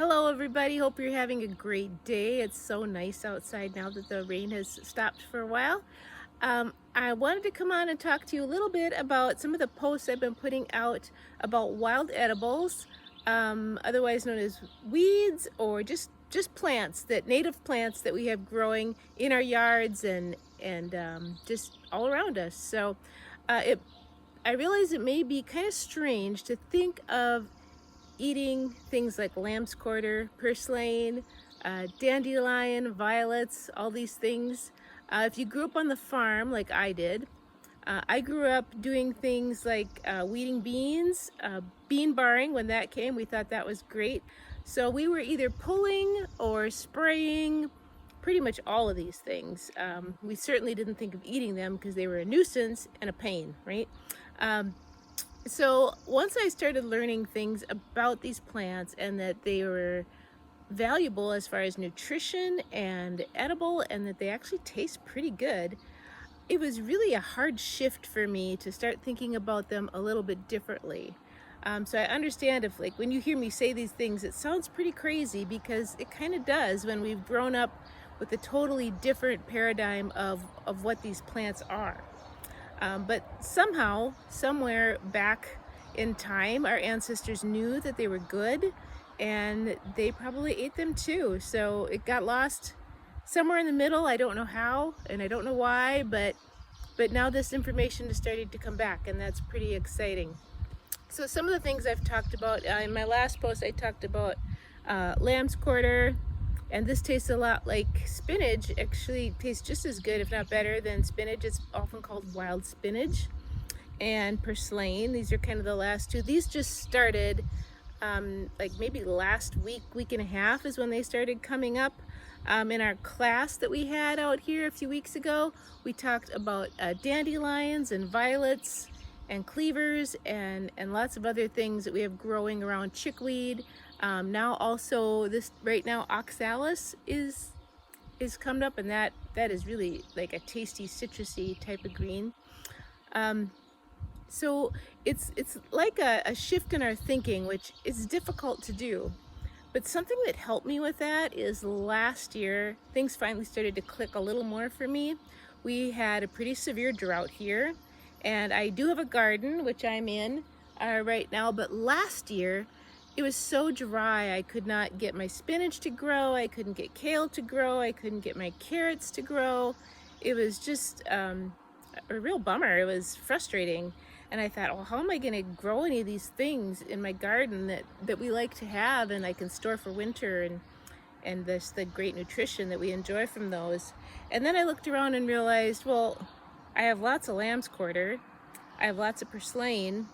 Hello everybody, hope you're having a great day. It's so nice outside now that the rain has stopped for a while. I wanted to come on and talk to you a little bit about some of the posts I've been putting out about wild edibles, otherwise known as weeds, or just plants, native plants that we have growing in our yards and just all around us. So I realize it may be kind of strange to think of eating things like lamb's quarter, purslane, dandelion, violets, all these things. If you grew up on the farm like I did, I grew up doing things like weeding beans, bean barring. When that came, we thought that was great. So we were either pulling or spraying pretty much all of these things. We certainly didn't think of eating them because they were a nuisance and a pain, right? So once I started learning things about these plants and that they were valuable as far as nutrition and edible and that they actually taste pretty good, it was really a hard shift for me to start thinking about them a little bit differently. So I understand if, like, when you hear me say these things, it sounds pretty crazy, because it kind of does when we've grown up with a totally different paradigm of what these plants are. But somehow, somewhere back in time, our ancestors knew that they were good, and they probably ate them too. So it got lost somewhere in the middle. I don't know how, and I don't know why, but now this information is starting to come back, and that's pretty exciting. So some of the things I've talked about, in my last post, I talked about lamb's quarter. And this tastes a lot like spinach. Actually tastes just as good, if not better, than spinach. It's often called wild spinach. And purslane, these are kind of the last two. These just started like maybe last week and a half is when they started coming up. In our class that we had out here a few weeks ago, we talked about dandelions and violets and cleavers and lots of other things that we have growing around chickweed. Now also right now oxalis is coming up, and that is really like a tasty citrusy type of green. So it's like a shift in our thinking, which is difficult to do. But something that helped me with that is last year, things finally started to click a little more for me. We had a pretty severe drought here, and I do have a garden, which I'm in right now, but last year, it was so dry. I could not get my spinach to grow. I couldn't get kale to grow. I couldn't get my carrots to grow. It was just a real bummer. It was frustrating. And I thought, well, how am I going to grow any of these things in my garden that we like to have and I can store for winter, and the great nutrition that we enjoy from those. And then I looked around and realized, well, I have lots of lamb's quarter. I have lots of purslane.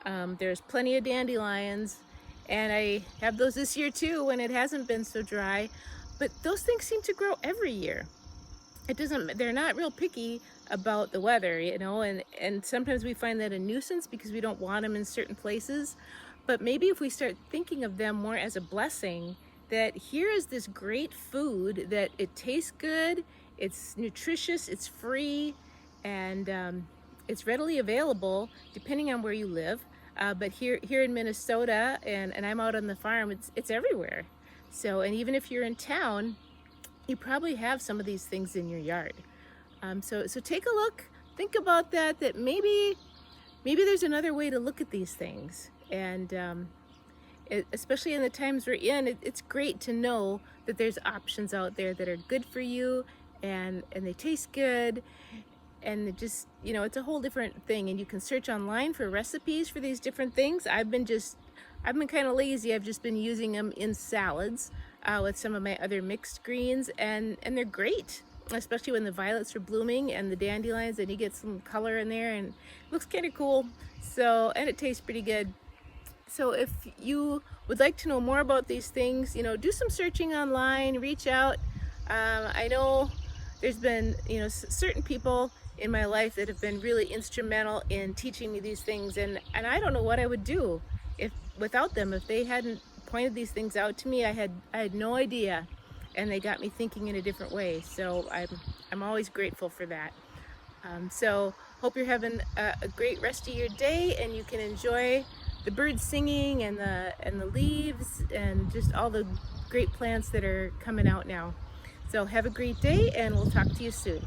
There's plenty of dandelions. And I have those this year too, when it hasn't been so dry. But those things seem to grow every year. They're not real picky about the weather, and sometimes we find that a nuisance because we don't want them in certain places. But maybe if we start thinking of them more as a blessing, that here is this great food, that it tastes good, it's nutritious, it's free, and it's readily available depending on where you live. But here in Minnesota, and I'm out on the farm, it's everywhere. So, and even if you're in town, you probably have some of these things in your yard. So take a look, think about that maybe there's another way to look at these things. And especially in the times we're in, it's great to know that there's options out there that are good for you, and they taste good. And it just, it's a whole different thing. And you can search online for recipes for these different things. I've been kind of lazy. I've just been using them in salads with some of my other mixed greens, and they're great, especially when the violets are blooming and the dandelions, and you get some color in there, and it looks kind of cool. So, and it tastes pretty good. So if you would like to know more about these things, do some searching online, reach out. I know there's been, certain people in my life that have been really instrumental in teaching me these things, and I don't know what I would do without them. If they hadn't pointed these things out to me, I had no idea, and they got me thinking in a different way. So I'm always grateful for that. So hope you're having a great rest of your day, and you can enjoy the birds singing and the leaves and just all the great plants that are coming out now. So have a great day and we'll talk to you soon.